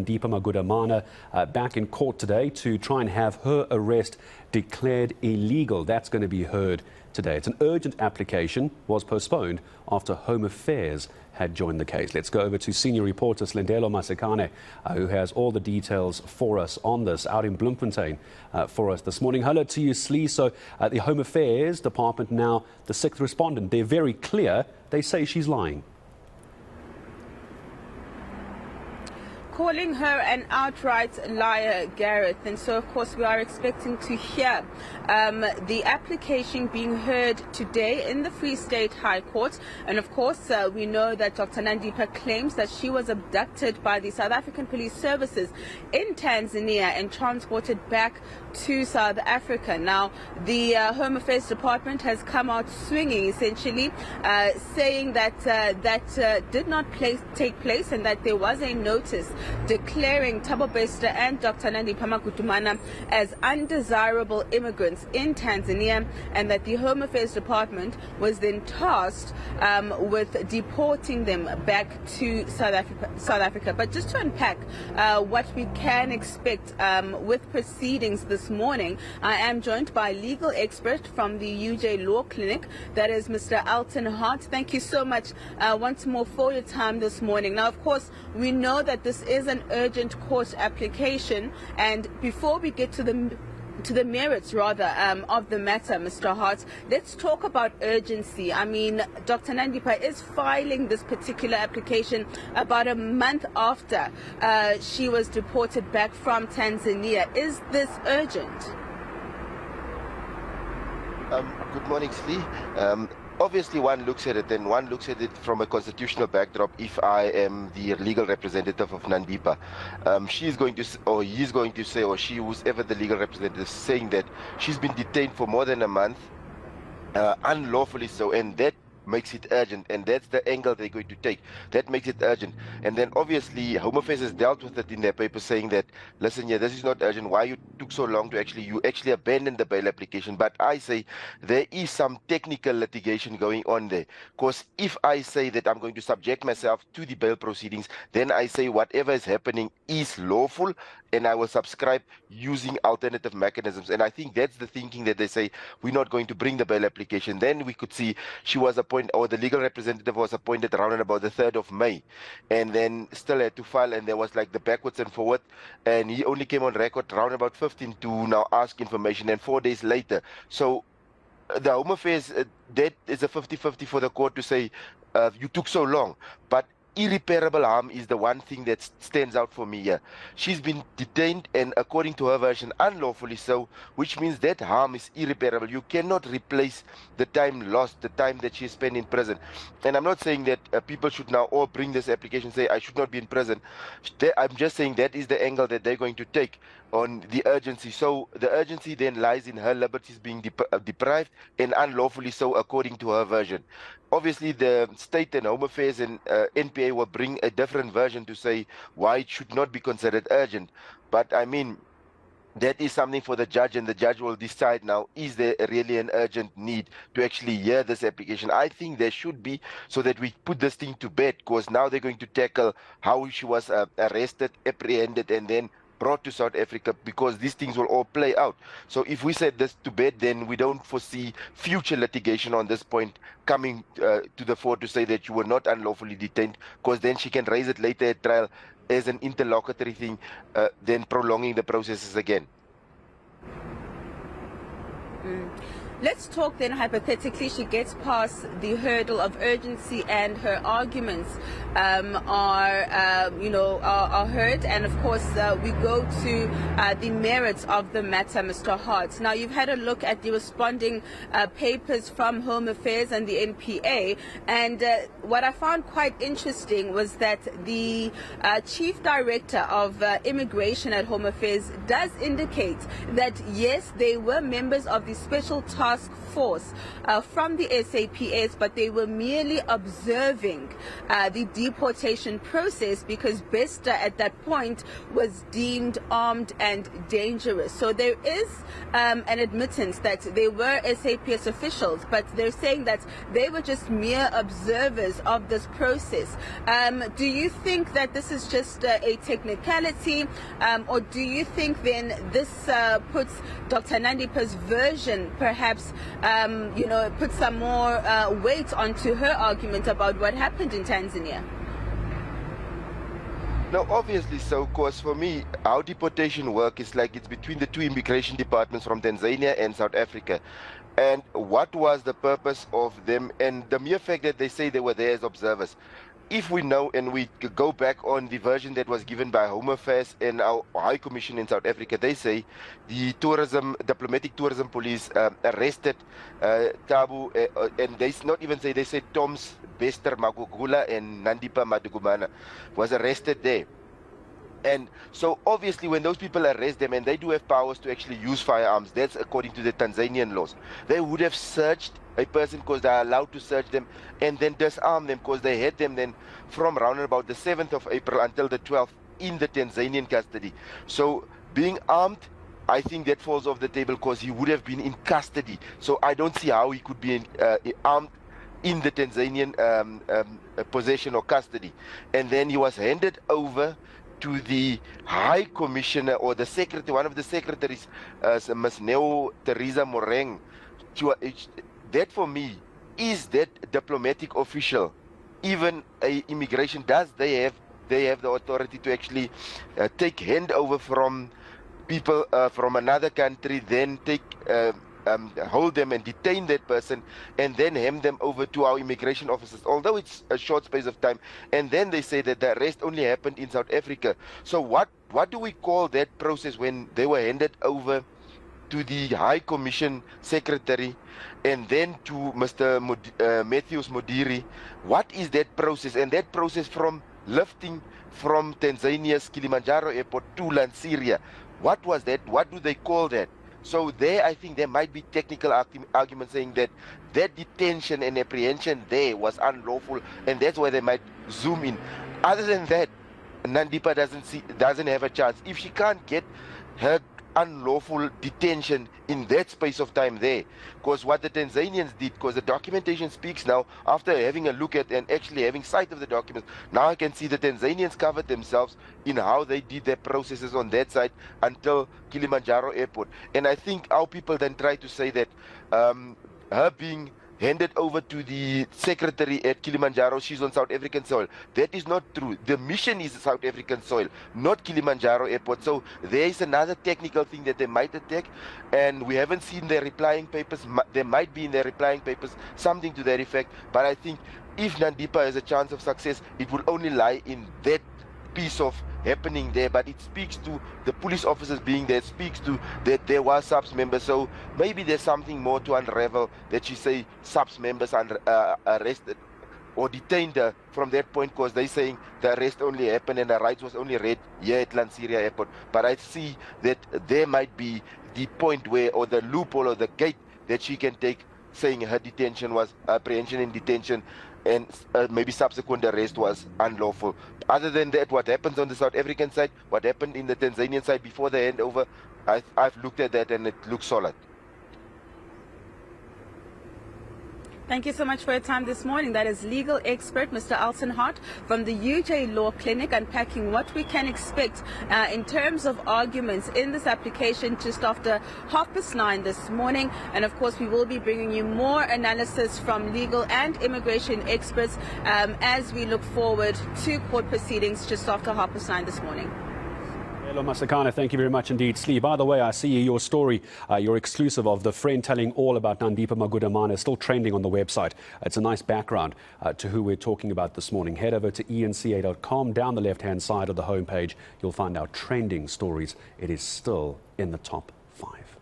Nandipha Magudumana back in court today to try and have her arrest declared illegal. That's going to be heard today. It's an urgent application, was postponed after Home Affairs had joined the case. Let's go over to senior reporter Silindelo Masikane, who has all the details for us on this, out in Bloemfontein for us this morning. Hello to you, Slee. So the Home Affairs Department, now the sixth respondent, they're very clear. They say she's lying. Calling her an outright liar, Gareth. And so, of course, we are expecting to hear the application being heard today in the Free State High Court. And, of course, we know that Dr. Nandipha claims that she was abducted by the South African Police Services in Tanzania and transported back to South Africa. Now, the Home Affairs Department has come out swinging, essentially, saying that that did not take place and that there was a notice declaring Thabo Bester and Dr. Nandipha Magudumana as undesirable immigrants in Tanzania, and that the Home Affairs Department was then tasked with deporting them back to South Africa. But just to unpack what we can expect with proceedings this morning, I am joined by a legal expert from the UJ Law Clinic, that is Mr. Alton Hart. Thank you so much once more for your time this morning. Now, of course, we know that this is an urgent court application, and before we get to the merits, rather, of the matter, Mr. Hart, let's talk about urgency. I mean, Dr. Nandipha is filing this particular application about a month after she was deported back from Tanzania. Is this urgent? Good morning, Slee. Obviously, one looks at it, and one looks at it from a constitutional backdrop. If I am the legal representative of Nandipha, she's going to, or he's going to say, or she, whoever the legal representative, saying that she's been detained for more than a month, unlawfully so, and that makes it urgent, and that's the angle they're going to take. That makes it urgent. And then obviously Home Affairs has dealt with it in their paper, saying that, listen, yeah, this is not urgent. Why you took so long to you actually abandoned the bail application? But I say there is some technical litigation going on there, because if I say that I'm going to subject myself to the bail proceedings, then I say whatever is happening is lawful, and I will subscribe using alternative mechanisms. And I think that's the thinking, that they say we're not going to bring the bail application. Then we could see she was appointed, or the legal representative was appointed around about the 3rd of May, and then still had to file, and there was like the backwards and forward, and he only came on record around about 15 to now ask information, and 4 days later. So the Home Affairs, that is a 50-50 for the court to say you took so long. But irreparable harm is the one thing that stands out for me here. She's been detained, and according to her version, unlawfully so, which means that harm is irreparable. You cannot replace the time lost, the time that she spent in prison. And I'm not saying that people should now all bring this application, say I should not be in prison. I'm just saying that is the angle that they're going to take on the urgency. So the urgency then lies in her liberties being deprived, and unlawfully so, according to her version. Obviously, the State and Home Affairs and NPA will bring a different version to say why it should not be considered urgent. But I mean, that is something for the judge, and the judge will decide now, is there really an urgent need to actually hear this application? I think there should be, so that we put this thing to bed, because now they're going to tackle how she was arrested, apprehended, and then brought to South Africa, because these things will all play out. So if we set this to bed, then we don't foresee future litigation on this point coming to the fore to say that you were not unlawfully detained, because then she can raise it later at trial as an interlocutory thing, then prolonging the processes again. Let's talk then hypothetically she gets past the hurdle of urgency and her arguments are heard, and of course we go to the merits of the matter, Mr. Hart. Now, you've had a look at the responding papers from Home Affairs and the NPA, and what I found quite interesting was that the Chief Director of Immigration at Home Affairs does indicate that yes, they were members of the Special Task task force from the SAPS, but they were merely observing the deportation process because Bester at that point was deemed armed and dangerous. So there is an admittance that they were SAPS officials, but they're saying that they were just mere observers of this process. Do you think that this is just a technicality, or do you think then this puts Dr. Nandipha's version perhaps, put some more weight onto her argument about what happened in Tanzania? No, obviously so, because for me, how deportation work is like it's between the two immigration departments from Tanzania and South Africa. And what was the purpose of them, and the mere fact that they say they were there as observers. If we know and we go back on the version that was given by Home Affairs and our High Commission in South Africa, they say the diplomatic tourism police arrested Tabu, and they not even say, they said Toms, Bester Magugula and Nandipha Magudumana was arrested there. And so obviously when those people arrest them, and they do have powers to actually use firearms, that's according to the Tanzanian laws, they would have searched a person because they are allowed to search them, and then disarm them because they had them then from around about the 7th of April until the 12th in the Tanzanian custody. So being armed, I think that falls off the table because he would have been in custody. So I don't see how he could be armed in the Tanzanian possession or custody. And then he was handed over to the High Commissioner or the secretary, one of the secretaries, Ms. Neo Teresa Moreng. That for me is that diplomatic official, even immigration, they have the authority to actually take handover from people from another country, then hold them and detain that person, and then hand them over to our immigration officers, although it's a short space of time. And then they say that the arrest only happened in South Africa. So what do we call that process when they were handed over to the High Commission Secretary and then to Mr. Matthews Modiri? What is that process? And that process from lifting from Tanzania's Kilimanjaro airport to Lanseria, what was that? What do they call that? So there, I think there might be technical arguments saying that that detention and apprehension there was unlawful, and that's why they might zoom in. Other than that, Nandipha doesn't have a chance. If she can't get her unlawful detention in that space of time there, because what the Tanzanians did, because the documentation speaks now, after having a look at and actually having sight of the documents, now I can see the Tanzanians covered themselves in how they did their processes on that side until Kilimanjaro airport. And I think our people then try to say that her being handed over to the secretary at Kilimanjaro, she's on South African soil. That is not true. The mission is South African soil, not Kilimanjaro airport. So there is another technical thing that they might attack, and we haven't seen their replying papers. There might be in their replying papers something to that effect, but I think if Nandipha has a chance of success, it will only lie in that piece of happening there. But it speaks to the police officers being there, it speaks to that there were SAPS members. So maybe there's something more to unravel, that you say SAPS members arrested or detained from that point, because they're saying the arrest only happened and the rights was only read here at Lanseria airport. But I see that there might be the point where, or the loophole or the gate that she can take, saying her detention was apprehension and detention, and maybe subsequent arrest was unlawful. Other than that, what happens on the South African side, what happened in the Tanzanian side before the handover, I've looked at that and it looks solid. Thank you so much for your time this morning. That is legal expert Mr. Alton Hart from the UJ Law Clinic, unpacking what we can expect in terms of arguments in this application just after 9:30 this morning. And of course, we will be bringing you more analysis from legal and immigration experts as we look forward to court proceedings just after 9:30 this morning. Silindelo Masikane, thank you very much indeed. Slee, by the way, I see your story, your exclusive of the friend telling all about Nandipha Magudumana is still trending on the website. It's a nice background to who we're talking about this morning. Head over to enca.com. Down the left-hand side of the homepage, you'll find our trending stories. It is still in the top 5.